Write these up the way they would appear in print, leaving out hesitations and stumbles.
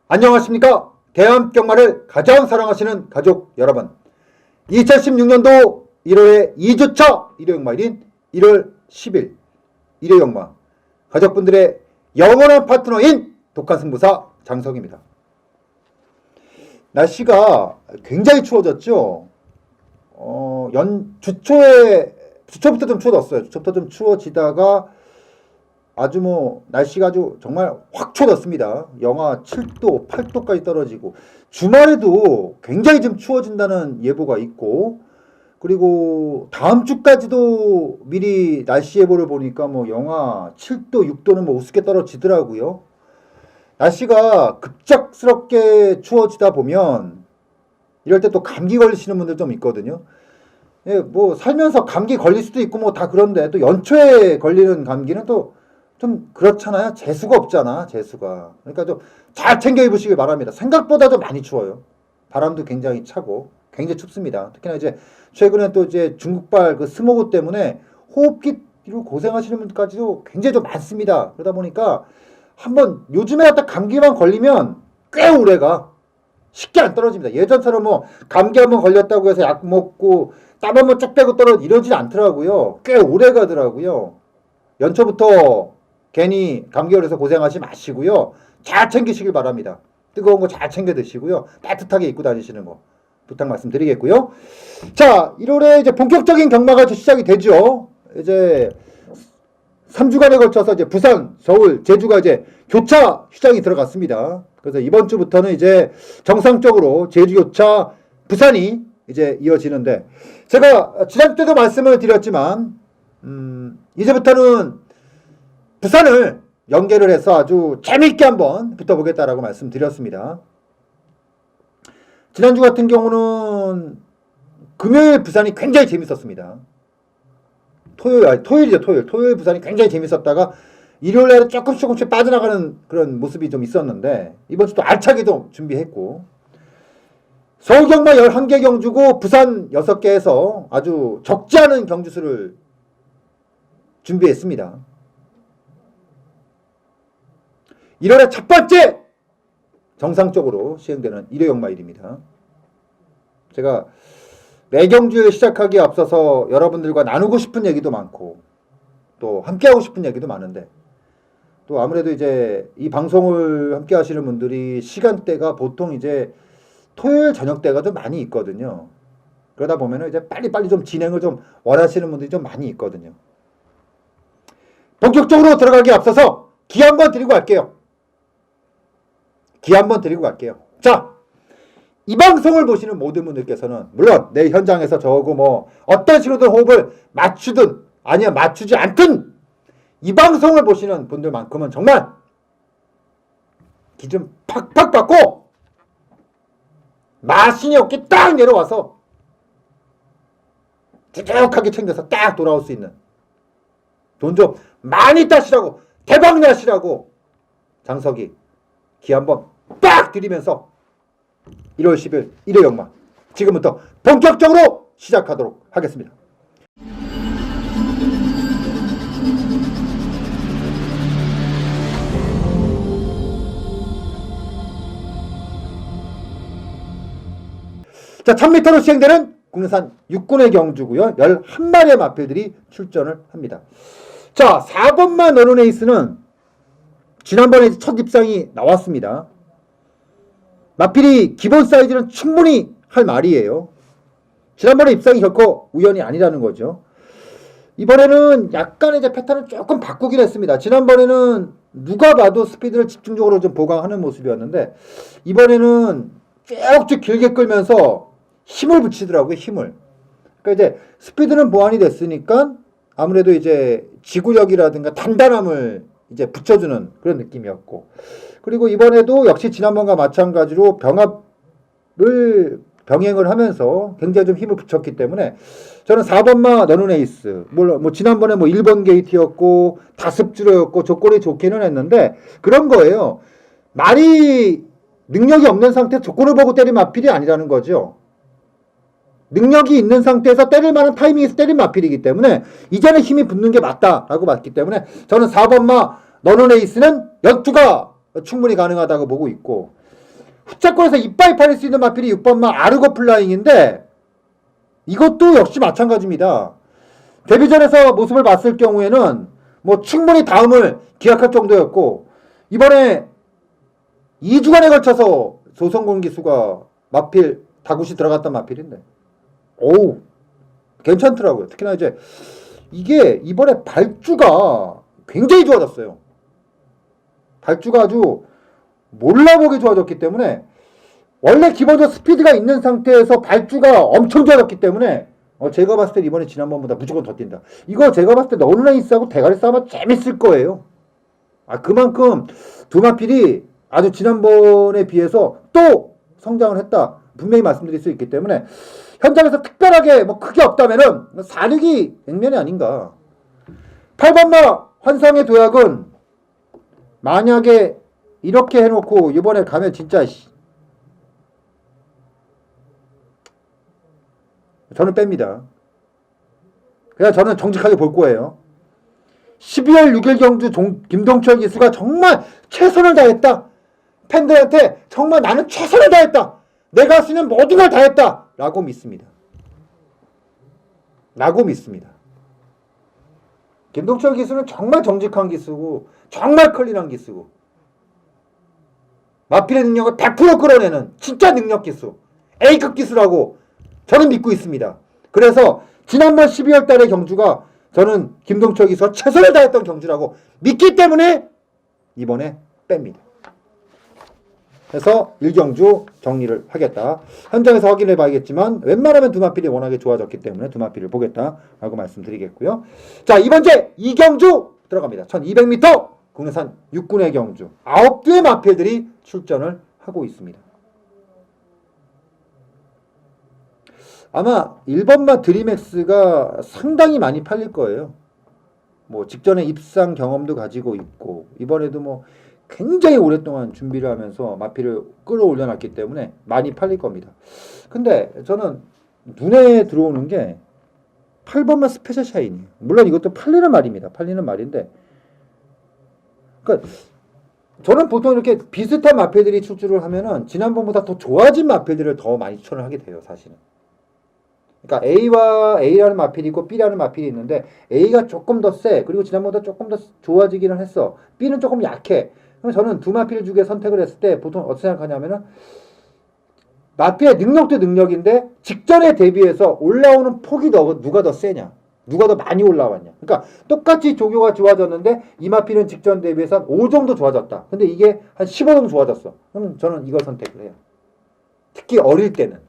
안녕하십니까. 대한병마를 가장 사랑하시는 가족 여러분, 2016년도 1월의 2주차 일요일마일인 1월 10일 일요일영마 가족분들의 영원한 파트너인 독한승부사 장성입니다. 날씨가 굉장히 추워졌죠. 주초부터 좀 추워졌어요. 주초부터 좀 추워지다가 날씨가 정말 확 추워졌습니다. 영하 7도, 8도까지 떨어지고, 주말에도 굉장히 좀 추워진다는 예보가 있고, 그리고 다음 주까지도 미리 날씨 예보를 보니까 영하 7도, 6도는 우습게 떨어지더라고요. 날씨가 급작스럽게 추워지다 보면 이럴 때 또 감기 걸리시는 분들 좀 있거든요. 예, 살면서 감기 걸릴 수도 있고 다 그런데 또 연초에 걸리는 감기는 또 좀 그렇잖아요. 재수가 없잖아, 재수가. 그러니까 좀 잘 챙겨 입으시길 바랍니다. 생각보다 좀 많이 추워요. 바람도 굉장히 차고 굉장히 춥습니다. 특히나 이제 최근에 또 이제 중국발 그 스모그 때문에 호흡기로 고생하시는 분들까지도 굉장히 좀 많습니다. 그러다 보니까 한번 요즘에 딱 감기만 걸리면 꽤 오래가 쉽게 안 떨어집니다. 예전처럼 감기 한번 걸렸다고 해서 약 먹고 땀 한번 쫙 빼고 이러지 않더라고요. 꽤 오래 가더라고요. 연초부터 괜히 감기 걸려서 고생하지 마시고요. 잘 챙기시길 바랍니다. 뜨거운 거 잘 챙겨 드시고요. 따뜻하게 입고 다니시는 거 부탁 말씀드리겠고요. 자, 1월에 이제 본격적인 경마가 시작이 되죠. 이제 3주간에 걸쳐서 이제 부산, 서울, 제주가 이제 교차 휴장이 들어갔습니다. 그래서 이번 주부터는 이제 정상적으로 제주 교차, 부산이 이제 이어지는데, 제가 지난 때도 말씀을 드렸지만 이제부터는 부산을 연계를 해서 아주 재미있게 한번 붙어보겠다라고 말씀드렸습니다. 지난주 같은 경우는 금요일 부산이 굉장히 재밌었습니다. 토요일 부산이 굉장히 재밌었다가 일요일날은 조금씩 빠져나가는 그런 모습이 좀 있었는데, 이번 주도 알차게 좀 준비했고, 서울 경마 11개 경주고 부산 6개에서 아주 적지 않은 경주수를 준비했습니다. 1월의 첫 번째 정상적으로 시행되는 일요일마일입니다. 제가 매경주를 시작하기에 앞서서 여러분들과 나누고 싶은 얘기도 많고 또 함께하고 싶은 얘기도 많은데, 또 아무래도 이제 이 방송을 함께 하시는 분들이 시간대가 보통 이제 토요일 저녁대가 좀 많이 있거든요. 그러다 보면은 이제 빨리빨리 좀 진행을 좀 원하시는 분들이 좀 많이 있거든요. 본격적으로 들어가기에 앞서서 기 한번 드리고 갈게요. 자, 이 방송을 보시는 모든 분들께서는 물론 내 현장에서 저하고 어떤 식으로든 호흡을 맞추든 아니면 맞추지 않든 이 방송을 보시는 분들만큼은 정말 기 좀 팍팍 받고 마신이 없게 딱 내려와서 쾌적하게 챙겨서 딱 돌아올 수 있는, 돈 좀 많이 따시라고, 대박 나시라고 장석이 기 한번 빡 드리면서 1월 10일 일요일영마 지금부터 본격적으로 시작하도록 하겠습니다. 자, 1000m로 시행되는 국내산 6군의 경주고요. 11마리의 마필들이 출전을 합니다. 자, 4번마 너른에이스는 지난번에 첫 입상이 나왔습니다. 마필이 기본 사이즈는 충분히 할 말이에요. 지난번에 입상이 결코 우연이 아니라는 거죠. 이번에는 약간의 이제 패턴을 조금 바꾸긴 했습니다. 지난번에는 누가 봐도 스피드를 집중적으로 좀 보강하는 모습이었는데, 이번에는 쭉쭉 길게 끌면서 힘을 붙이더라고요, 힘을. 그러니까 이제 스피드는 보완이 됐으니까 아무래도 이제 지구력이라든가 단단함을 이제 붙여주는 그런 느낌이었고, 그리고 이번에도 역시 지난번과 마찬가지로 병행을 하면서 굉장히 좀 힘을 붙였기 때문에 저는 4번마 너눈에이스, 물론 지난번에 1번 게이트였고 다습주로였고 조건이 좋기는 했는데, 그런 거예요. 말이 능력이 없는 상태에서 조건을 보고 때린 마필이 아니라는 거죠. 능력이 있는 상태에서 때릴 만한 타이밍에서 때린 마필이기 때문에 이제는 힘이 붙는 게 맞다라고 봤기 때문에 저는 4번마 너눈에이스는 연투가 충분히 가능하다고 보고 있고, 후차권에서 이빠이 팔릴 수 있는 마필이 6번마 아르고 플라잉인데 이것도 역시 마찬가지입니다. 데뷔전에서 모습을 봤을 경우에는 뭐 충분히 다음을 기약할 정도였고 이번에 2주간에 걸쳐서 조성곤 기수가 마필 다굿이 들어갔던 마필인데 오우 괜찮더라고요. 특히나 이제 이게 이번에 발주가 굉장히 좋아졌어요. 발주가 아주 몰라보게 좋아졌기 때문에 원래 기본적으로 스피드가 있는 상태에서 발주가 엄청 좋아졌기 때문에 제가 봤을 때 이번에 지난번보다 무조건 더 뛴다. 이거 제가 봤을 때 너울레이스하고 대가리 싸움은 재밌을 거예요. 그만큼 두 마필이 아주 지난번에 비해서 또 성장을 했다. 분명히 말씀드릴 수 있기 때문에 현장에서 특별하게 뭐 크게 없다면은 4-6이 액면이 아닌가. 8번마 환상의 도약은 만약에 이렇게 해놓고 이번에 가면 진짜 저는 뺍니다. 그냥 저는 정직하게 볼 거예요. 12월 6일 경주 김동철 기수가 정말 최선을 다했다. 팬들한테 정말 나는 최선을 다했다. 내가 할 수 있는 모든 걸 다했다. 라고 믿습니다. 김동철 기수는 정말 정직한 기수고 정말 클린한 기수고 마필의 능력을 100% 끌어내는 진짜 능력 기수 A급 기수라고 저는 믿고 있습니다. 그래서 지난번 12월 달의 경주가 저는 김동철 기수가 최선을 다했던 경주라고 믿기 때문에 이번에 뺍니다. 그래서 1경주 정리를 하겠다. 현장에서 확인해 봐야겠지만 웬만하면 두 마필이 워낙에 좋아졌기 때문에 두 마필을 보겠다라고 말씀드리겠고요. 자, 이번째 2경주 들어갑니다. 1200m 국내산 6군의 경주 9개의 마필들이 출전을 하고 있습니다. 아마 1번마 드림엑스가 상당히 많이 팔릴 거예요. 뭐 직전에 입상 경험도 가지고 있고 이번에도 뭐 굉장히 오랫동안 준비를 하면서 마필을 끌어올려놨기 때문에 많이 팔릴 겁니다. 근데 저는 눈에 들어오는 게 8번마 스페셜 샤인이에요. 물론 이것도 팔리는 말입니다. 팔리는 말인데 그러니까 저는 보통 이렇게 비슷한 마필들이 출주를 하면은 지난번보다 더 좋아진 마필들을 더 많이 추천을 하게 돼요. 사실은. 그러니까 A라는 마필이 있고 B라는 마필이 있는데 A가 조금 더 세. 그리고 지난번보다 조금 더 좋아지기는 했어. B는 조금 약해. 그럼 저는 두 마필 중에 선택을 했을 때 보통 어떻게 생각하냐면은 마필의 능력도 능력인데 직전에 대비해서 올라오는 폭이 누가 더 세냐. 누가 더 많이 올라왔냐. 그러니까 똑같이 조교가 좋아졌는데 이 마필은 직전 대비해서 한 5 정도 좋아졌다. 근데 이게 한 15 정도 좋아졌어. 그럼 저는 이거 선택을 해요. 특히 어릴 때는.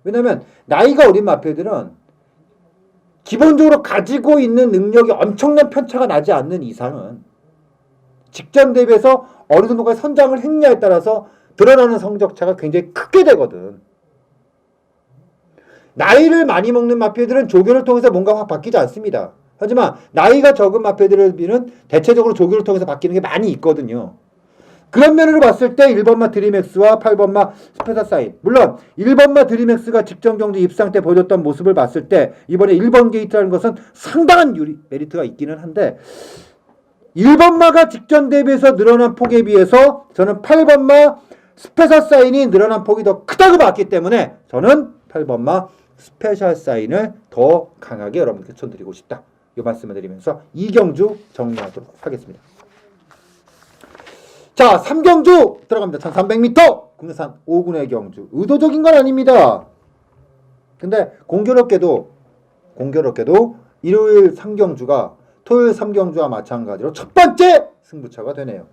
왜냐면 나이가 어린 마필들은 기본적으로 가지고 있는 능력이 엄청난 편차가 나지 않는 이상은 직전 대비해서 어느 정도까지 선장을 했냐에 따라서 드러나는 성적차가 굉장히 크게 되거든. 나이를 많이 먹는 마필들은 조교를 통해서 뭔가 확 바뀌지 않습니다. 하지만 나이가 적은 마필들은 대체적으로 조교를 통해서 바뀌는 게 많이 있거든요. 그런 면으로 봤을 때 1번마 드림엑스와 8번마 스페셜사인, 물론 1번마 드림엑스가 직전 경주 입상 때 보여줬던 모습을 봤을 때 이번에 1번 게이트라는 것은 상당한 메리트가 있기는 한데 1번마가 직전 대비해서 늘어난 폭에 비해서 저는 8번마 스페셜사인이 늘어난 폭이 더 크다고 봤기 때문에 저는 8번마 스페셜사인을 더 강하게 여러분께 추천드리고 싶다. 이 말씀을 드리면서 2경주 정리하도록 하겠습니다. 자, 3경주 들어갑니다. 1300m 국내산 5군의 경주. 의도적인 건 아닙니다. 근데 공교롭게도 일요일 3경주가 토요일 3경주와 마찬가지로 첫 번째 승부처가 되네요.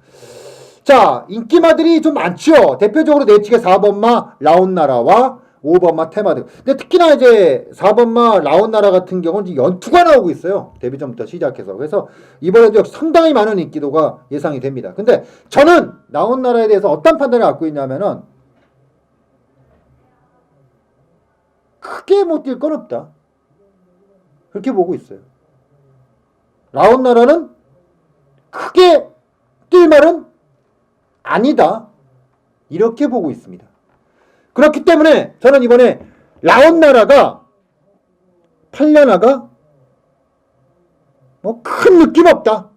자, 인기마들이 좀 많죠. 대표적으로 내측의 4번마 라온나라와 5번마 테마드. 근데 특히나 이제 4번마 라온나라 같은 경우는 연투가 나오고 있어요. 데뷔전부터 시작해서. 그래서 이번에도 역시 상당히 많은 인기도가 예상이 됩니다. 근데 저는 라온나라에 대해서 어떤 판단을 갖고 있냐면은 크게 못 뛸 건 없다. 그렇게 보고 있어요. 라온나라는 크게 뛸 말은 아니다. 이렇게 보고 있습니다. 그렇기 때문에 저는 이번에 라온나라가 팔려나가 뭐 큰 느낌 없다.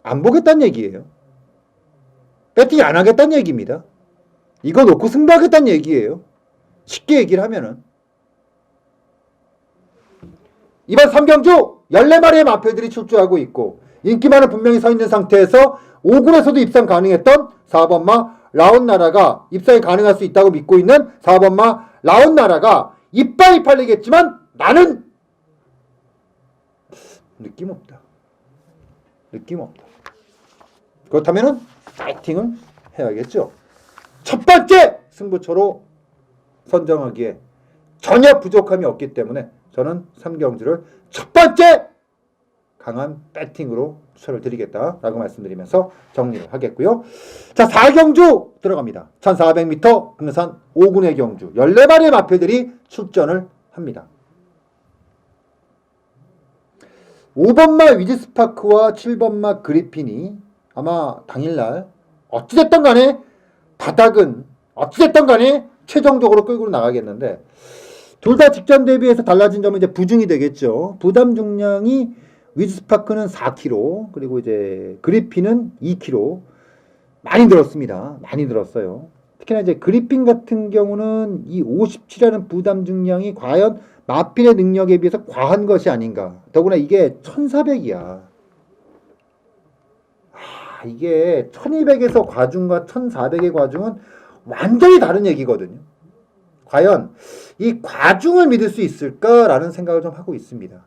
안 보겠다는 얘기예요. 배팅 안 하겠다는 얘기입니다. 이거 놓고 승부하겠다는 얘기예요. 쉽게 얘기를 하면은. 이번 3경주 14마리의 마필들이 출주하고 있고 인기만은 분명히 서 있는 상태에서 5군에서도 입상 가능했던 4번마 라온나라가 입상이 가능할 수 있다고 믿고 있는 4번마 라온나라가 이빨이 팔리겠지만 나는 느낌 없다. 느낌 없다. 그렇다면은 파이팅을 해야겠죠. 첫 번째 승부처로 선정하기에 전혀 부족함이 없기 때문에 저는 3경주를 첫 번째 강한 배팅으로 추천을 드리겠다라고 말씀드리면서 정리를 하겠고요. 자, 4경주 들어갑니다. 1400m 금산 5군의 경주 14마리의 마필들이 출전을 합니다. 5번마 위즈스파크와 7번마 그리핀이 아마 당일날 어찌됐든 간에 바닥은 어찌됐든 간에 최종적으로 끌고 나가겠는데 둘 다 직전 대비해서 달라진 점은 이제 부중이 되겠죠. 부담 중량이 위즈스파크는 4kg 그리고 이제 그리핀은 2kg 많이 늘었습니다. 많이 늘었어요. 특히나 이제 그리핀 같은 경우는 이 57이라는 부담 중량이 과연 마필의 능력에 비해서 과한 것이 아닌가. 더구나 이게 1400이야. 이게 1200에서 과중과 1400의 과중은 완전히 다른 얘기거든요. 과연 이 과중을 믿을 수 있을까라는 생각을 좀 하고 있습니다.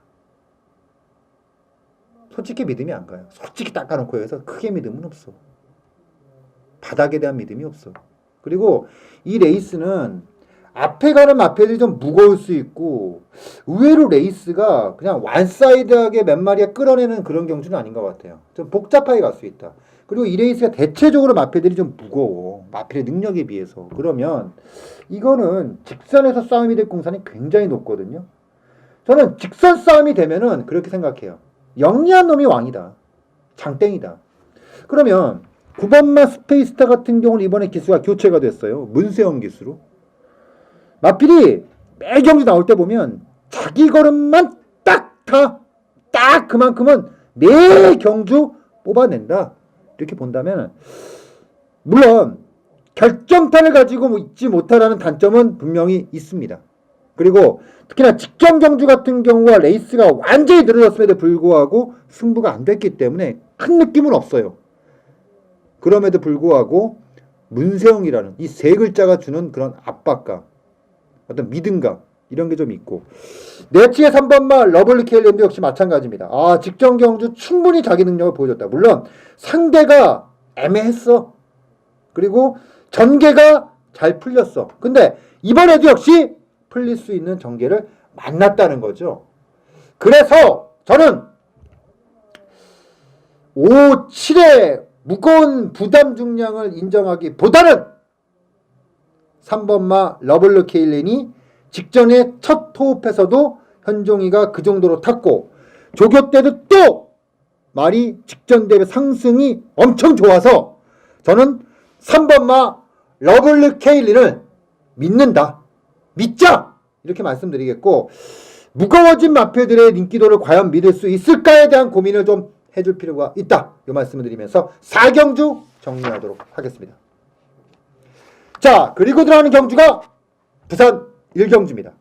솔직히 믿음이 안 가요. 솔직히 닦아놓고 해서 크게 믿음은 없어. 바닥에 대한 믿음이 없어. 그리고 이 레이스는 앞에 가는 마필들이 좀 무거울 수 있고 의외로 레이스가 그냥 완사이드하게 몇 마리에 끌어내는 그런 경주는 아닌 것 같아요. 좀 복잡하게 갈 수 있다. 그리고 이 레이스가 대체적으로 마필들이 좀 무거워. 마필의 능력에 비해서. 그러면 이거는 직선에서 싸움이 될 공산이 굉장히 높거든요. 저는 직선 싸움이 되면은 그렇게 생각해요. 영리한 놈이 왕이다. 장땡이다. 그러면 9번마 스페이스타 같은 경우는 이번에 기수가 교체가 됐어요. 문세영 기수로. 마필이 매 경주 나올 때 보면 자기 걸음만 딱 그만큼은 매 경주 뽑아낸다. 이렇게 본다면 물론 결정타를 가지고 있지 못하라는 단점은 분명히 있습니다. 그리고 특히나 직전 경주 같은 경우와 레이스가 완전히 늘어졌음에도 불구하고 승부가 안 됐기 때문에 큰 느낌은 없어요. 그럼에도 불구하고 문세영이라는 이 세 글자가 주는 그런 압박감, 어떤 믿음감 이런 게 좀 있고 내치의 3번마 러블리 케일랜드 역시 마찬가지입니다. 직전 경주 충분히 자기 능력을 보여줬다. 물론 상대가 애매했어. 그리고 전개가 잘 풀렸어. 근데 이번에도 역시 풀릴 수 있는 전개를 만났다는 거죠. 그래서 저는 5, 7의 무거운 부담 중량을 인정하기보다는 3번마 러블리 케일랜이 직전에 첫 호흡에서도 현종이가 그 정도로 탔고 조교 때도 또 말이 직전 대비 상승이 엄청 좋아서 저는 3번마 러블리 케일랜을 믿는다. 믿자! 이렇게 말씀드리겠고 무거워진 마필들의 인기도를 과연 믿을 수 있을까에 대한 고민을 좀 해줄 필요가 있다. 이 말씀을 드리면서 4경주 정리하도록 하겠습니다. 자, 그리고 들어가는 경주가 부산 1경주입니다.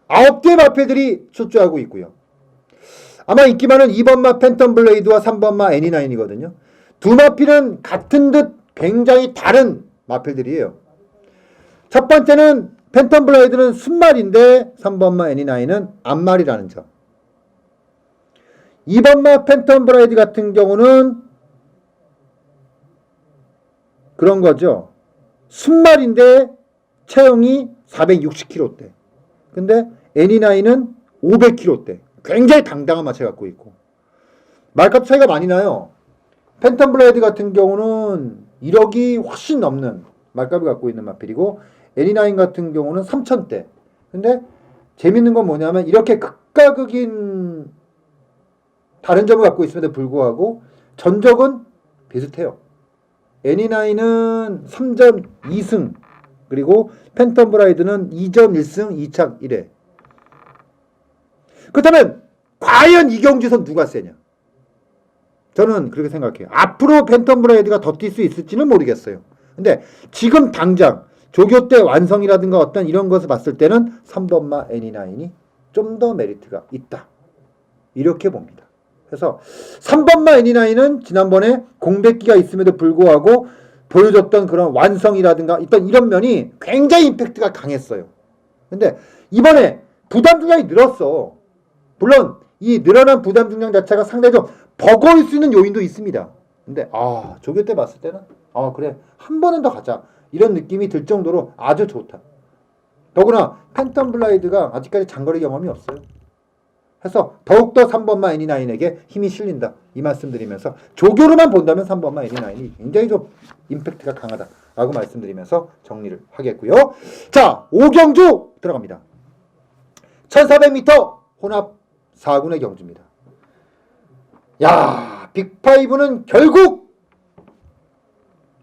9개의 마필들이 출주하고 있고요. 아마 인기 많은 2번마 팬텀 블레이드와 3번마 애니나인이거든요. 두 마필은 같은 듯 굉장히 다른 마필들이에요. 첫 번째는 팬텀 블레이드는 순말인데 3번마 애니나인은 앞말이라는 점. 2번마 팬텀 블레이드 같은 경우는 그런 거죠. 순말인데 체형이 460kg대. 근데 애니나인은 500kg대. 굉장히 당당한 마체 갖고 있고. 말값 차이가 많이 나요. 팬텀 블레이드 같은 경우는 1억이 훨씬 넘는 말값을 갖고 있는 마필이고 애니나인 같은 경우는 3천대. 근데 재밌는 건 뭐냐면 이렇게 극과 극인 다른 점을 갖고 있음에도 불구하고 전적은 비슷해요. 애니나인은 3전 2승 그리고 팬텀 브라이드는 2전 1승 2착 1회. 그렇다면 과연 이경주선 누가 세냐? 저는 그렇게 생각해요. 앞으로 팬텀 브레이드가 더 뛸 수 있을지는 모르겠어요. 근데 지금 당장 조교 때 완성이라든가 어떤 이런 것을 봤을 때는 3번마 애니나인이 좀 더 메리트가 있다. 이렇게 봅니다. 그래서 3번마 애니나인은 지난번에 공백기가 있음에도 불구하고 보여줬던 그런 완성이라든가 있던 이런 면이 굉장히 임팩트가 강했어요. 근데 이번에 부담 중량이 늘었어. 물론 이 늘어난 부담 중량 자체가 상당히 좀 버거울 수 있는 요인도 있습니다. 근데 조교 때 봤을 때는 그래 한 번은 더 가자 이런 느낌이 들 정도로 아주 좋다. 더구나 팬텀 블라이드가 아직까지 장거리 경험이 없어요. 그래서 더욱더 3번마 애니나인에게 힘이 실린다 이 말씀드리면서 조교로만 본다면 3번마 애니나인이 굉장히 좀 임팩트가 강하다라고 말씀드리면서 정리를 하겠고요. 자 5경주 들어갑니다. 1400m 혼합 4군의 경주입니다. 야 빅5는 결국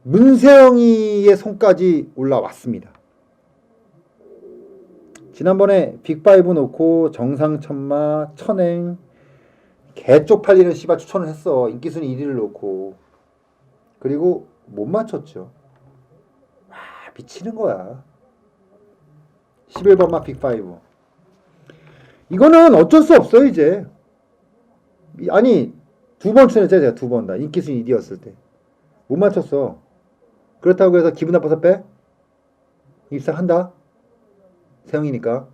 문세영이의 손까지 올라왔습니다. 지난번에 빅5 놓고 정상천마, 천행 개쪽팔리는 씨발 추천을 했어. 인기순위 1위를 놓고. 그리고 못 맞췄죠. 미치는 거야. 11번마 빅5. 이거는 어쩔 수 없어요 이제. 아니 두 번 추천했잖아요. 제가 두 번 다. 인기순위 1위였을 때. 못 맞췄어. 그렇다고 해서 기분 나빠서 빼? 입사한다? 세영이니까.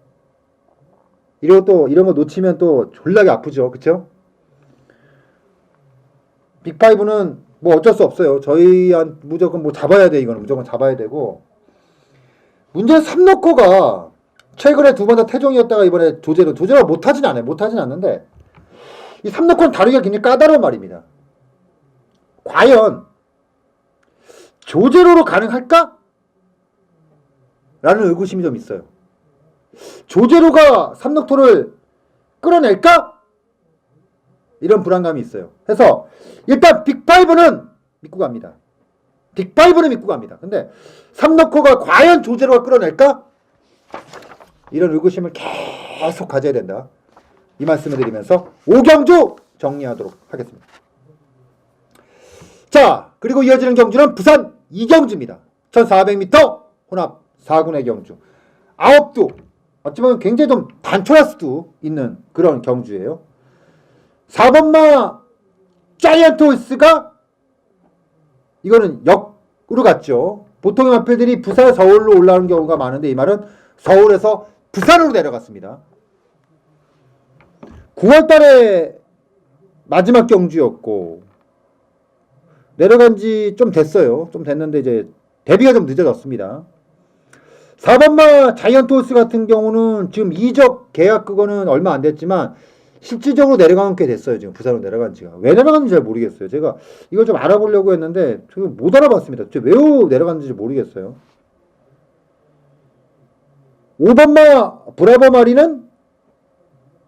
이러고 또 이런 거 놓치면 또 졸라게 아프죠. 그쵸? 빅5는 뭐 어쩔 수 없어요. 저희한 무조건 뭐 잡아야 돼. 이거는 무조건 잡아야 되고. 문제는 삼놓고가 최근에 두 번 다 태종이었다가 이번에 조제로 못하진 않아요. 못하진 않는데 이 삼놓고는 다루기가 굉장히 까다로운 말입니다. 과연 조제로로 가능할까? 라는 의구심이 좀 있어요. 조제로가 삼넉토를 끌어낼까? 이런 불안감이 있어요. 그래서 일단 빅5는 믿고 갑니다. 빅5는 믿고 갑니다. 근데 삼넉호가 과연 조제로가 끌어낼까? 이런 의구심을 계속 가져야 된다. 이 말씀을 드리면서 5경주 정리하도록 하겠습니다. 자, 그리고 이어지는 경주는 부산 2경주입니다. 1400m 혼합 4군의 경주. 아홉도 어찌보면 굉장히 좀 단촐할 수도 있는 그런 경주예요. 4번마 자이언트 홀스가 이거는 역으로 갔죠. 보통의 마필들이 부산 서울로 올라오는 경우가 많은데 이 말은 서울에서 부산으로 내려갔습니다. 9월달에 마지막 경주였고 내려간 지 좀 됐어요. 좀 됐는데 이제 데뷔가 좀 늦어졌습니다. 4번마 자이언트 홀스 같은 경우는 지금 이적 계약 그거는 얼마 안 됐지만 실질적으로 내려간 게 됐어요. 지금 부산으로 내려간 지가. 왜 내려갔는지 잘 모르겠어요. 제가 이걸 좀 알아보려고 했는데 지금 못 알아봤습니다. 왜 내려갔는지 모르겠어요. 5번마 브라보 마리는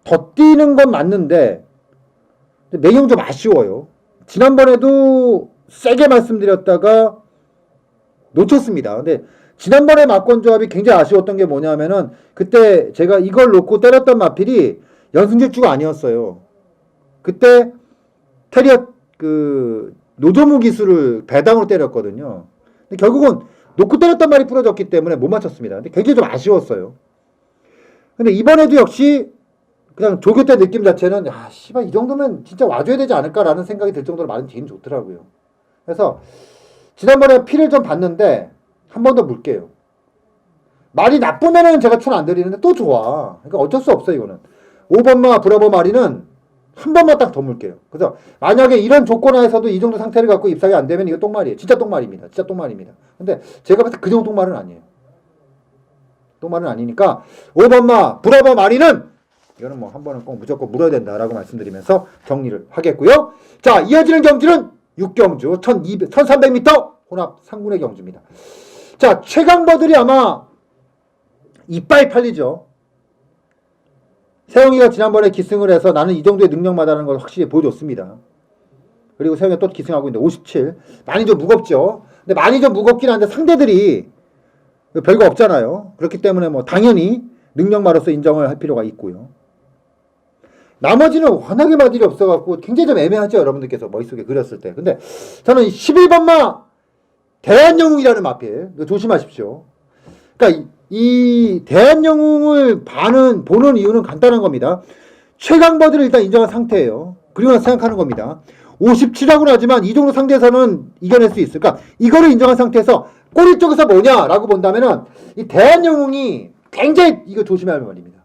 더 뛰는 건 맞는데 내용 좀 아쉬워요. 지난번에도 세게 말씀드렸다가 놓쳤습니다. 근데 지난번에 막권 조합이 굉장히 아쉬웠던 게 뭐냐면은 그때 제가 이걸 놓고 때렸던 마필이 연승제주가 아니었어요. 그때 테리어 노조무 기술을 배당으로 때렸거든요. 근데 결국은 놓고 때렸던 말이 부러졌기 때문에 못 맞췄습니다. 근데 굉장히 좀 아쉬웠어요. 근데 이번에도 역시 그냥 조교 때 느낌 자체는 씨발 이 정도면 진짜 와줘야 되지 않을까라는 생각이 들 정도로 말은 되긴 좋더라고요. 그래서 지난번에 피를 좀 봤는데 한 번 더 물게요. 말이 나쁘면은 제가 춘 안 드리는데 또 좋아. 그러니까 어쩔 수 없어 이거는. 5번마 브라보 마리는 한 번만 딱 더 물게요. 그래서 만약에 이런 조건 하에서도 이 정도 상태를 갖고 입상이 안 되면 이거 똥말이에요. 진짜 똥말입니다. 진짜 똥말입니다. 근데 제가 봤을 때 그 정도 똥말은 아니에요. 똥말은 아니니까 5번마 브라보 마리는 이거는 뭐 한 번은 꼭 무조건 물어야 된다라고 말씀드리면서 정리를 하겠고요. 자, 이어지는 경주는 6경주 1300m 혼합 3군의 경주입니다. 자, 최강버들이 아마 이빨 팔리죠. 세영이가 지난번에 기승을 해서 나는 이 정도의 능력마다는 걸 확실히 보여줬습니다. 그리고 세영이가 또 기승하고 있는데 57. 많이 좀 무겁죠. 근데 많이 좀 무겁긴 한데 상대들이 별거 없잖아요. 그렇기 때문에 뭐 당연히 능력마로서 인정을 할 필요가 있고요. 나머지는 워낙에 마딜이 없어갖고 굉장히 좀 애매하죠. 여러분들께서 머릿속에 그렸을 때. 근데 저는 11번마 대한영웅이라는 마필 조심하십시오. 그러니까 이 대한영웅을 보는 이유는 간단한 겁니다. 최강버드를 일단 인정한 상태예요. 그리고 나서 생각하는 겁니다. 57하고는 하지만 이 정도 상대에서는 이겨낼 수 있을까? 이거를 인정한 상태에서 꼬리 쪽에서 뭐냐라고 본다면은 이 대한영웅이 굉장히 이거 조심해야 할 말입니다.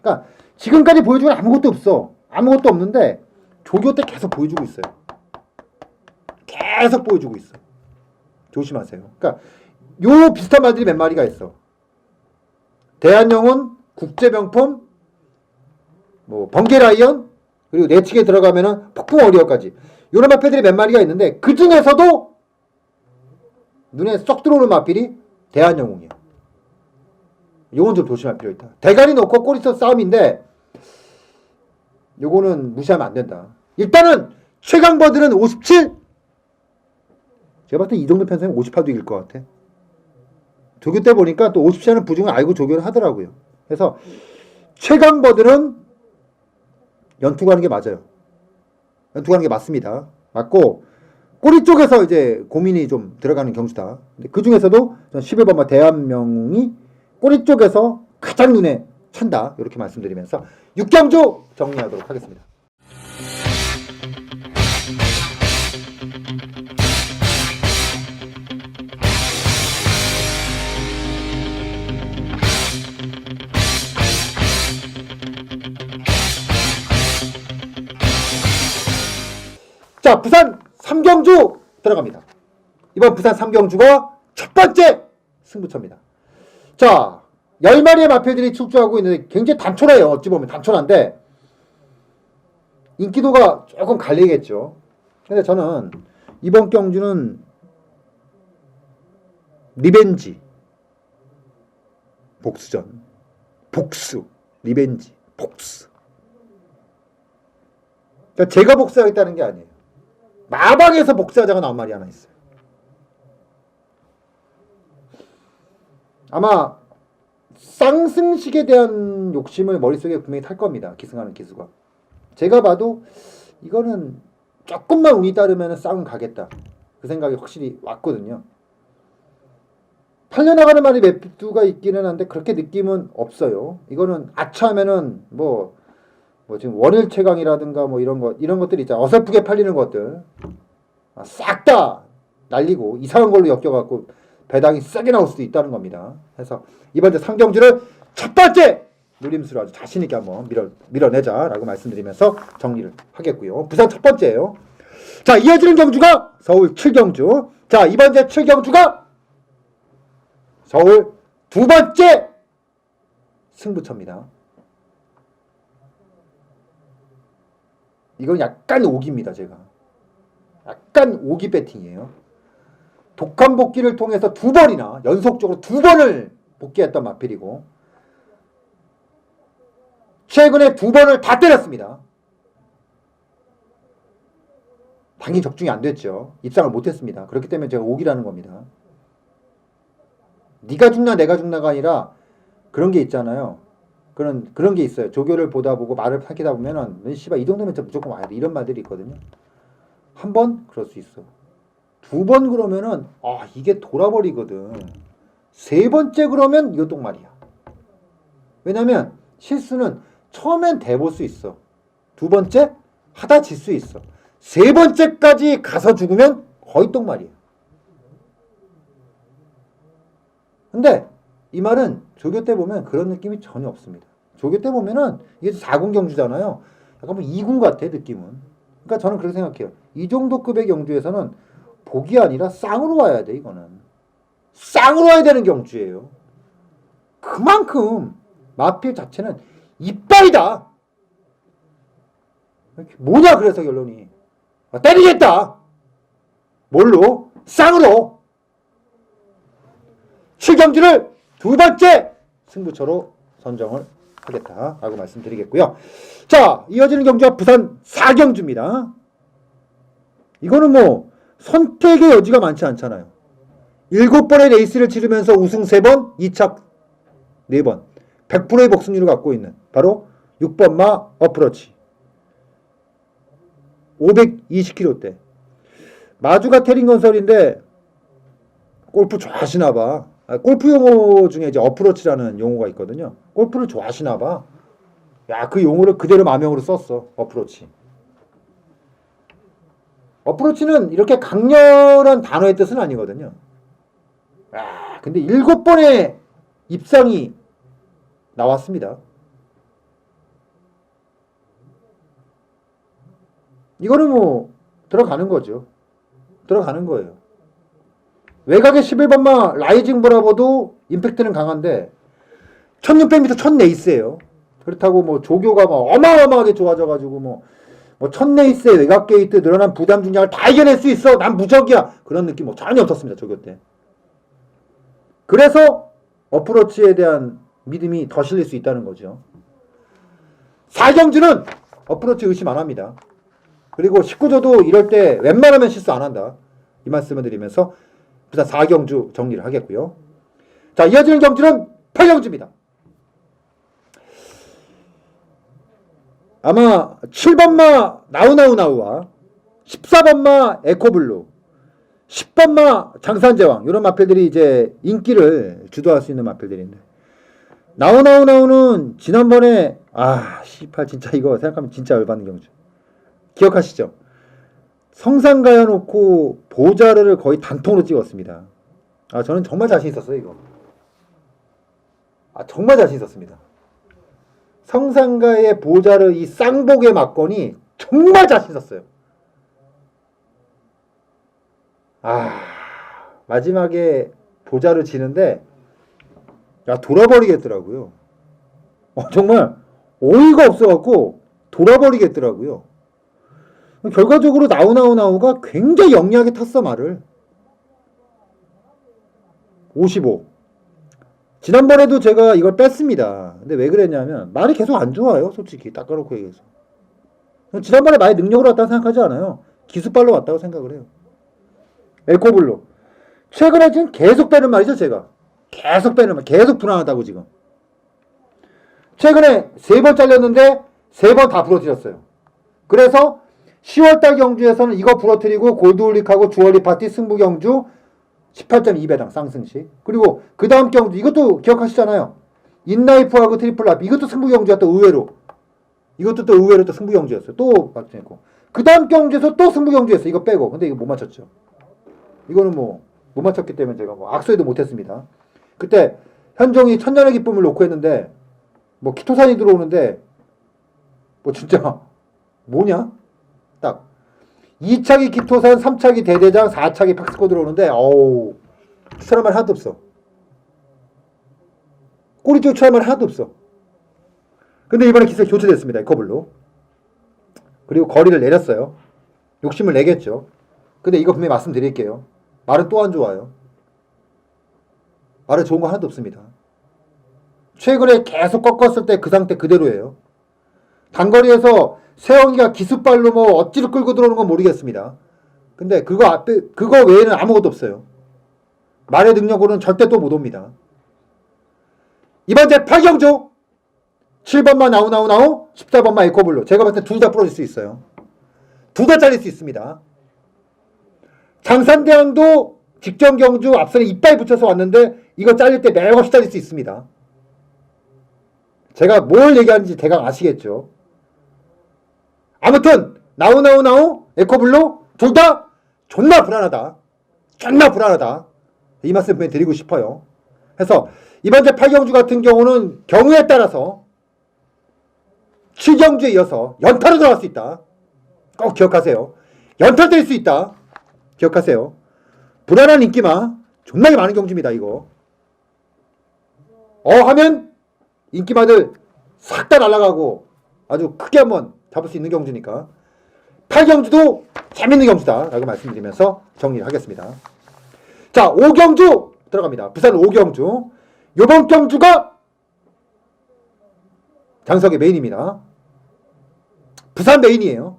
그러니까 지금까지 보여준 건 아무것도 없어. 아무것도 없는데 조교 때 계속 보여주고 있어요. 계속 보여주고 있어. 조심하세요. 그러니까 요 비슷한 말들이 몇 마리가 있어. 대한영웅, 국제명품, 뭐 번개라이언, 그리고 내측에 들어가면은 폭풍 어리어까지 요런 마필들이 몇 마리가 있는데 그 중에서도 눈에 쏙 들어오는 마필이 대한영웅이야. 요건 좀 조심할 필요 있다. 대가리 놓고 꼬리서 싸움인데 요거는 무시하면 안 된다. 일단은 최강버드는 57. 제가 봤을 때 이 정도 편성이면 58도 이길 것 같아. 조교 때 보니까 또 57하는 부중을 알고 조교를 하더라고요. 그래서 최강버드는 연투가는 게 맞아요. 연투가는 게 맞습니다. 맞고 꼬리 쪽에서 이제 고민이 좀 들어가는 경주다. 근데 그 중에서도 11번마 대한영웅이 꼬리 쪽에서 가장 눈에 찬다. 이렇게 말씀드리면서 6경주 정리하도록 하겠습니다. 자, 부산 3경주 들어갑니다. 이번 부산 3경주가 첫 번째 승부처입니다. 자, 10마리의 마필들이 출주하고 있는데 굉장히 단촐해요. 어찌 보면 단촐한데 인기도가 조금 갈리겠죠. 근데 저는 이번 경주는 리벤지, 복수전, 복수, 리벤지, 복수. 그러니까 제가 복수하겠다는 게 아니에요. 마방에서 복수하자가 나온 말이 하나 있어요. 아마 쌍승식에 대한 욕심을 머릿속에 분명히 탈 겁니다. 기승하는 기수가. 제가 봐도 이거는 조금만 운이 따르면 쌍은 가겠다. 그 생각이 확실히 왔거든요. 팔려나가는 말이 몇 두가 있기는 한데 그렇게 느낌은 없어요. 이거는 아차하면은 뭐 지금 원일 최강이라든가 뭐 이런 것들 있잖아. 어설프게 팔리는 것들 싹 다 날리고 이상한 걸로 엮여갖고 배당이 세게 나올 수도 있다는 겁니다. 그래서 이번 주 3경주를 첫 번째 노림수로 아주 자신있게 한번 밀어내자라고 말씀드리면서 정리를 하겠고요. 부산 첫 번째예요. 자, 이어지는 경주가 서울 7경주. 자, 이번 주 7경주가 서울 두 번째 승부처입니다. 이건 약간 오기입니다. 제가 약간 오기 배팅이에요. 독한 복귀를 통해서 2번이나 연속적으로 2번을 복귀했던 마필이고 최근에 2번을 다 때렸습니다. 당연히 적중이 안 됐죠. 입상을 못했습니다. 그렇기 때문에 제가 오기라는 겁니다. 네가 죽나 내가 죽나가 아니라 그런 게 있잖아요. 그런 게 있어요. 조교를 보다 보고 말을 하기다 보면은 씨발 이 정도면 무조건 와야 돼. 이런 말들이 있거든요. 한 번 그럴 수 있어. 2번 그러면은 이게 돌아버리거든. 3번째 그러면 이거 똥말이야. 왜냐면 실수는 처음엔 대볼 수 있어. 2번째 하다 질 수 있어. 3번째까지 가서 죽으면 거의 똥말이야. 근데 이 말은 조교 때 보면 그런 느낌이 전혀 없습니다. 조교 때 보면은 이게 4군 경주잖아요. 약간 뭐 2군 같아 느낌은. 그러니까 저는 그렇게 생각해요. 이 정도 급의 경주에서는 복이 아니라 쌍으로 와야 돼. 이거는 쌍으로 와야 되는 경주예요. 그만큼 마필 자체는 이빨이다. 뭐냐 그래서 결론이 때리겠다. 뭘로? 쌍으로. 7경주를 두 번째 승부처로 선정을 하겠다라고 말씀드리겠고요. 자, 이어지는 경주가 부산 4경주입니다. 이거는 뭐 선택의 여지가 많지 않잖아요. 7번의 레이스를 치르면서 우승 3번, 2착 4번 100%의 복승률을 갖고 있는 바로 6번마 어프로치 520kg대. 마주가 태린건설인데 골프 좋아하시나봐. 골프 용어 중에 이제 어프로치라는 용어가 있거든요. 골프를 좋아하시나봐. 야, 그 용어를 그대로 마명으로 썼어. 어프로치. 어프로치는 이렇게 강렬한 단어의 뜻은 아니거든요. 아, 근데 7번의 입상이 나왔습니다. 이거는 뭐 들어가는 거죠. 들어가는 거예요. 외곽의 11번마 라이징 브라보도 임팩트는 강한데 1600m 첫 네이스예요. 그렇다고 뭐 조교가 막 어마어마하게 좋아져가지고 첫 네이스의 외곽 게이트 늘어난 부담 중량을 다 이겨낼 수 있어. 난 무적이야. 그런 느낌 뭐 전혀 없었습니다. 조교 때. 그래서 어프로치에 대한 믿음이 더 실릴 수 있다는 거죠. 4경주는 어프로치 의심 안 합니다. 그리고 19조도 이럴 때 웬만하면 실수 안 한다. 이 말씀을 드리면서 부산 4경주 정리를 하겠고요. 자, 이어지는 경주는 8경주입니다. 아마 7번마 나우나우나우와 14번마 에코블루, 10번마 장산제왕 이런 마필들이 이제 인기를 주도할 수 있는 마필들인데 나우나우나우는 지난번에 씨발 진짜 이거 생각하면 진짜 열받는 경주. 기억하시죠? 성산 가야놓고 보자르를 거의 단통으로 찍었습니다. 저는 정말 자신 있었어요, 이거. 정말 자신 있었습니다. 성산가의 보자르 이 쌍복의 막건이 정말 자신 있었어요. 마지막에 보자르 지는데 돌아버리겠더라고요. 정말 어이가 없어갖고 돌아버리겠더라고요. 결과적으로 나우나우나우가 굉장히 영리하게 탔어, 말을. 55. 지난번에도 제가 이걸 뺐습니다. 근데 왜 그랬냐면 말이 계속 안 좋아요, 솔직히 닦아놓고 얘기해서. 지난번에 말이 능력으로 왔다고 생각하지 않아요. 기술발로 왔다고 생각을 해요. 에코블루. 최근에 지금 계속 빼는 말이죠, 제가. 계속 빼는 말. 계속 불안하다고 지금. 최근에 3번 잘렸는데 3번 다 부러뜨렸어요. 그래서 10월달 경주에서는 이거 부러뜨리고 골드올릭하고 주얼리 파티 승부 경주 18.2배당 쌍승시. 그리고 그 다음 경주 이것도 기억하시잖아요. 인라이프하고 트리플라이프 이것도 승부 경주야. 또 의외로 이것도 또 의외로 또 승부 경주였어요. 또 맞췄고 그 다음 경주에서 또 승부 경주였어요. 이거 빼고. 근데 이거 못 맞췄죠. 이거는 뭐 못 맞췄기 때문에 제가 악수해도 못했습니다. 그때 현종이 천년의 기쁨을 놓고 했는데 키토산이 들어오는데 진짜 뭐냐? 딱 2차기 기토산, 3차기 대대장, 4차기 팍스코 들어오는데 추천할 말 하나도 없어. 꼬리 쪽 추천할 말 하나도 없어. 근데 이번에 기세 교체됐습니다. 에코블루. 그리고 거리를 내렸어요. 욕심을 내겠죠. 근데 이거 분명히 말씀드릴게요. 말은 또 안 좋아요. 말은 좋은 거 하나도 없습니다. 최근에 계속 꺾었을 때 그 상태 그대로예요. 단거리에서 세영이가 기습발로 어찌로 끌고 들어오는 건 모르겠습니다. 근데 그거 외에는 아무것도 없어요. 말의 능력으로는 절대 또 못 옵니다. 이번 제 8경주 7번만 나우 14번만 에코블루. 제가 봤을 때 둘 다 부러질 수 있어요. 둘 다 잘릴 수 있습니다. 장산대왕도 직전 경주 앞선에 이빨 붙여서 왔는데 이거 잘릴 때 매없이 잘릴 수 있습니다. 제가 뭘 얘기하는지 대강 아시겠죠? 아무튼 나우 에코블루 둘 다 존나 불안하다. 이 말씀 드리고 싶어요. 그래서 이번 제 8경주 같은 경우는 경우에 따라서 7경주에 이어서 연타로 들어갈 수 있다. 꼭 기억하세요. 연타 될 수 있다. 기억하세요. 불안한 인기마 존나게 많은 경주입니다. 이거 하면 인기마들 싹 다 날아가고 아주 크게 한번 잡을 수 있는 경주니까 8경주도 재밌는 경주다 라고 말씀드리면서 정리를 하겠습니다. 자, 5경주 들어갑니다. 부산 5경주. 요번 경주가 장석의 메인입니다. 부산 메인이에요.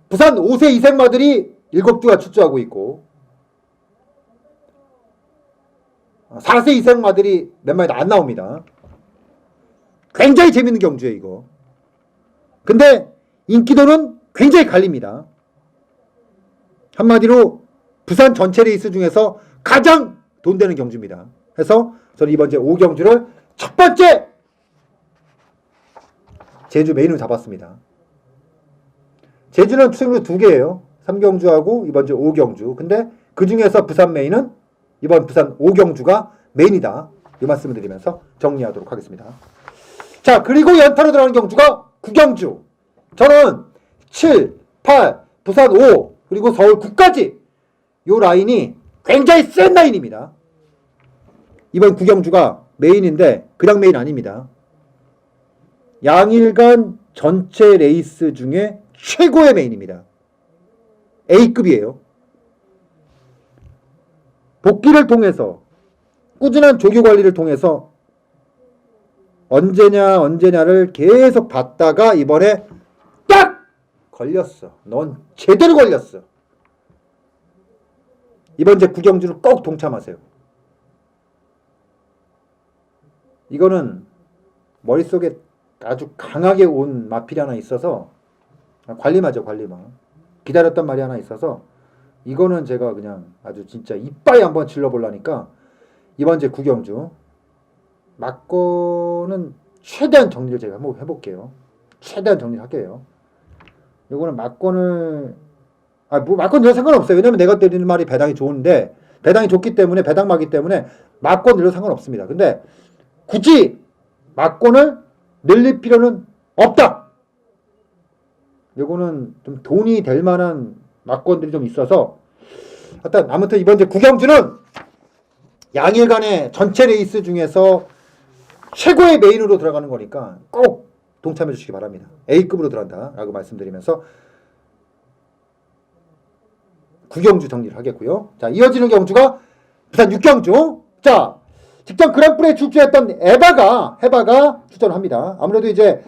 부산 5세 이생마들이 7주가 출주하고 있고 4세 이생마들이 몇 마리 안 나옵니다. 굉장히 재밌는 경주예요, 이거. 근데 인기도는 굉장히 갈립니다. 한마디로 부산 전체 레이스 중에서 가장 돈 되는 경주입니다. 해서 저는 이번 제 5경주를 첫 번째 제주 메인으로 잡았습니다. 제주는 출생률 2개예요. 3경주하고 이번 주 5경주. 근데 그 중에서 부산 메인은 이번 부산 5경주가 메인이다. 이 말씀을 드리면서 정리하도록 하겠습니다. 자, 그리고 연타로 들어가는 경주가 9경주. 저는 7, 8, 부산 5, 그리고 서울 9까지 요 라인이 굉장히 센 라인입니다. 이번 9경주가 메인인데 그냥 메인 아닙니다. 양일간 전체 레이스 중에 최고의 메인입니다. A급이에요. 복귀를 통해서 꾸준한 조교 관리를 통해서 언제냐를 계속 봤다가 이번에 딱 걸렸어. 넌 제대로 걸렸어. 이번 제 9경주를 꼭 동참하세요. 이거는 머릿속에 아주 강하게 온 마필이 하나 있어서 관리마죠, 관리마. 기다렸단 말이 하나 있어서 이거는 제가 그냥 아주 진짜 이빠이 한번 질러보려니까 이번 제 9경주 막권은 최대한 정리를 제가 한번 해볼게요. 최대한 정리를 할게요. 이거는 막권을 뭐 막권 넣어도 상관없어요. 왜냐면 내가 드리는 말이 배당이 좋은데 배당이 좋기 때문에 배당마기 때문에 막권 넣어도 상관없습니다. 근데 굳이 막권을 늘릴 필요는 없다. 요거는 좀 돈이 될 만한 막권들이 좀 있어서 아무튼 이번 제 9경주는 양일간의 전체 레이스 중에서 최고의 메인으로 들어가는 거니까 꼭 동참해 주시기 바랍니다. A급으로 들어간다 라고 말씀드리면서 9경주 정리를 하겠고요. 자, 이어지는 경주가 부산 6경주. 자, 직전 그랑프리에 출주했던 해바가 출전을 합니다. 아무래도 이제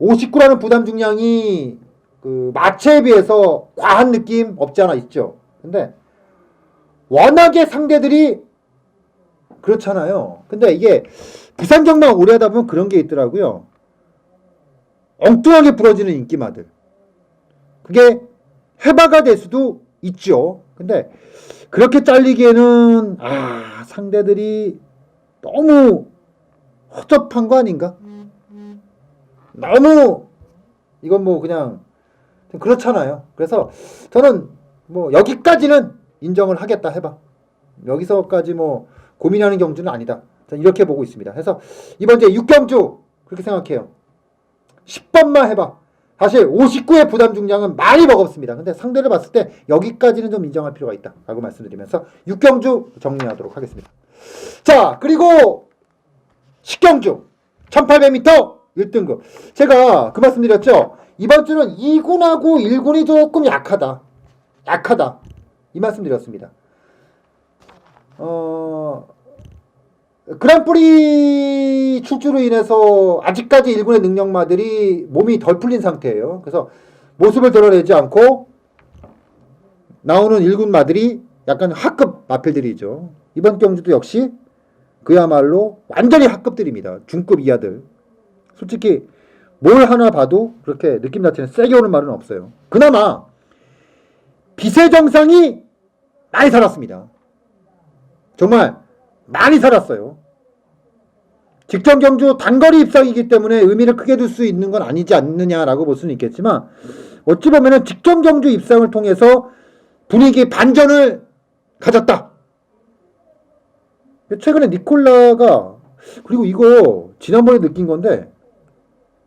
59라는 부담 중량이 그 마체에 비해서 과한 느낌 없지 않아 있죠. 근데 워낙에 상대들이 그렇잖아요. 근데 이게 부산 경마 오래 하다 보면 그런 게 있더라고요. 엉뚱하게 부러지는 인기마들. 그게 해바가 될 수도 있죠. 근데 그렇게 잘리기에는 상대들이 너무 허접한 거 아닌가? 너무 이건 뭐 그냥 좀 그렇잖아요. 그래서 저는 뭐 여기까지는 인정을 하겠다 해봐. 여기서까지 뭐 고민하는 경주는 아니다. 저는 이렇게 보고 있습니다. 그래서 이번 이제 6경주 그렇게 생각해요. 10번만 해봐. 사실 59의 부담 중량은 많이 버겁습니다. 근데 상대를 봤을 때 여기까지는 좀 인정할 필요가 있다 라고 말씀드리면서 6경주 정리하도록 하겠습니다. 자, 그리고 10경주 1800m 1등급. 제가 그 말씀드렸죠. 이번 주는 2군하고 1군이 조금 약하다. 이 말씀드렸습니다. 그랑프리 출주로 인해서 아직까지 1군의 능력마들이 몸이 덜 풀린 상태예요. 그래서 모습을 드러내지 않고 나오는 1군 마들이 약간 하급 마필들이죠. 이번 경주도 역시 그야말로 완전히 하급들입니다. 중급 이하들. 솔직히 뭘 하나 봐도 그렇게 느낌 자체는 세게 오는 말은 없어요. 그나마 비세정상이 많이 살았습니다. 정말 많이 살았어요. 직전 경주 단거리 입상이기 때문에 의미를 크게 둘 수 있는 건 아니지 않느냐라고 볼 수는 있겠지만 어찌 보면은 직전 경주 입상을 통해서 분위기 반전을 가졌다. 최근에 니콜라가 그리고 이거 지난번에 느낀 건데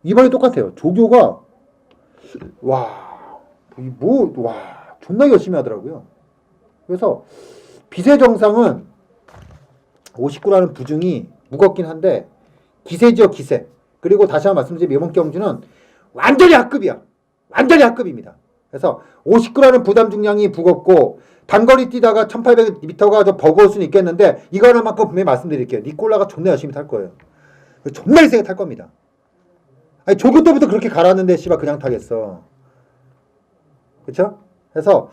이번에 똑같아요. 조교가 존나 열심히 하더라고요. 그래서 비세정상은 59라는 부중이 무겁긴 한데 기세죠, 기세. 그리고 다시 한번 말씀드리면 이번 경주는 완전히 하급이야. 완전히 하급입니다. 그래서 59라는 부담 중량이 무겁고 단거리 뛰다가 1800m가 좀 버거울 수는 있겠는데 이거 하나만큼 분명히 말씀드릴게요. 니콜라가 존나 열심히 탈 거예요. 존나 세게 탈 겁니다. 아니 조교 때부터 그렇게 갈았는데 씨발 그냥 타겠어. 그쵸? 그래서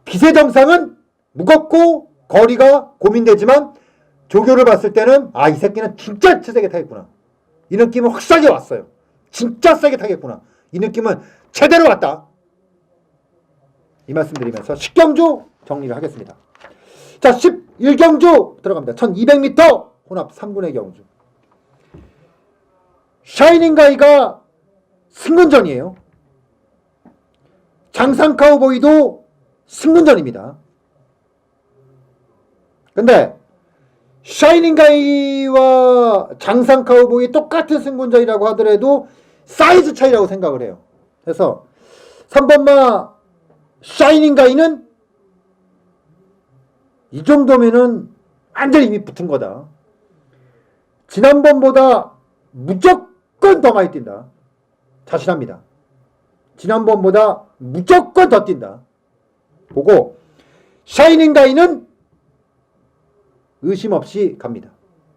비세정상은 무겁고 거리가 고민되지만 조교를 봤을 때는 이 새끼는 진짜 세게 타겠구나. 이 느낌은 확실하게 왔어요. 진짜 세게 타겠구나. 이 느낌은 제대로 왔다. 이 말씀 드리면서 10경주 정리를 하겠습니다. 자, 11경주 들어갑니다. 1200m 혼합 3군의 경주. 샤이닝가이가 승문전이에요. 장상카우보이도 승문전입니다. 근데 샤이닝가이와 장상카우보이 똑같은 승문전이라고 하더라도 사이즈 차이라고 생각을 해요. 그래서 3번마 샤이닝가이는 이 정도면은 완전히 이미 붙은 거다. 지난번보다 무조건 더 많이 뛴다. 자신합니다. 지난번보다 무조건 더 뛴다. 보고 샤이닝가이는 의심 없이 갑니다.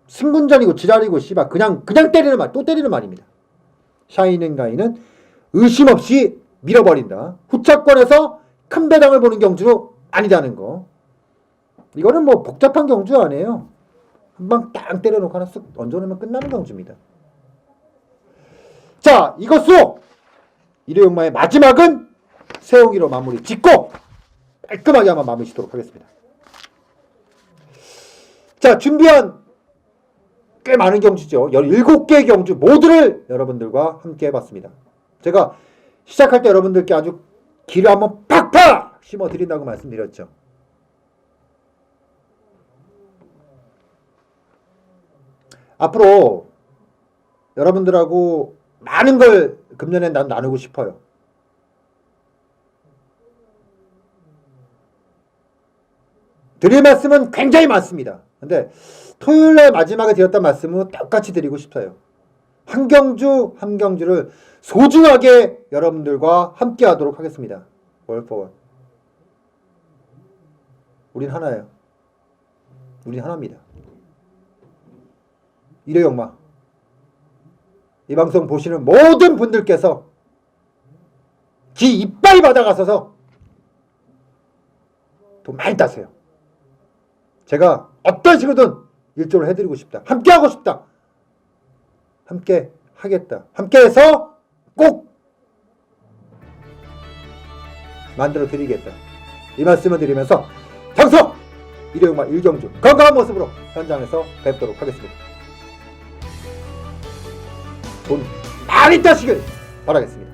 승군전이고 지랄이고 씨발 그냥 때리는 말, 또 때리는 말입니다. 샤이닝가이는 의심 없이 밀어버린다. 후차권에서 큰 배당을 보는 경주로 아니다는 거. 이거는 뭐 복잡한 경주 아니에요. 한 방 딱 때려놓고 하나 쓱 얹어놓으면 끝나는 경주입니다. 자, 이것으로 일요용마의 마지막은 세옹이로 마무리 짓고 깔끔하게 한번 마무리 짓도록 하겠습니다. 자, 준비한 꽤 많은 경주죠. 17개의 경주 모두를 여러분들과 함께 해봤습니다. 제가 시작할 때 여러분들께 아주 기를 한번 팍팍 심어드린다고 말씀드렸죠. 앞으로 여러분들하고 많은 걸 금년에 난 나누고 싶어요. 드릴 말씀은 굉장히 많습니다. 근데 토요일날 마지막에 드렸던 말씀은 똑같이 드리고 싶어요. 한 경주 한 경주를 소중하게 여러분들과 함께 하도록 하겠습니다. All for one. 우린 하나예요. 우린 하나입니다. 일요용마, 이 방송 보시는 모든 분들께서 기 이빨 받아가셔서 돈 많이 따세요. 제가 어떤 식으로든 일조를 해드리고 싶다. 함께 하고 싶다. 함께 하겠다. 함께 해서 꼭 만들어 드리겠다. 이 말씀을 드리면서 장성 일요용마 1경주 건강한 모습으로 현장에서 뵙도록 하겠습니다. 돈 많이 따시길 바라겠습니다.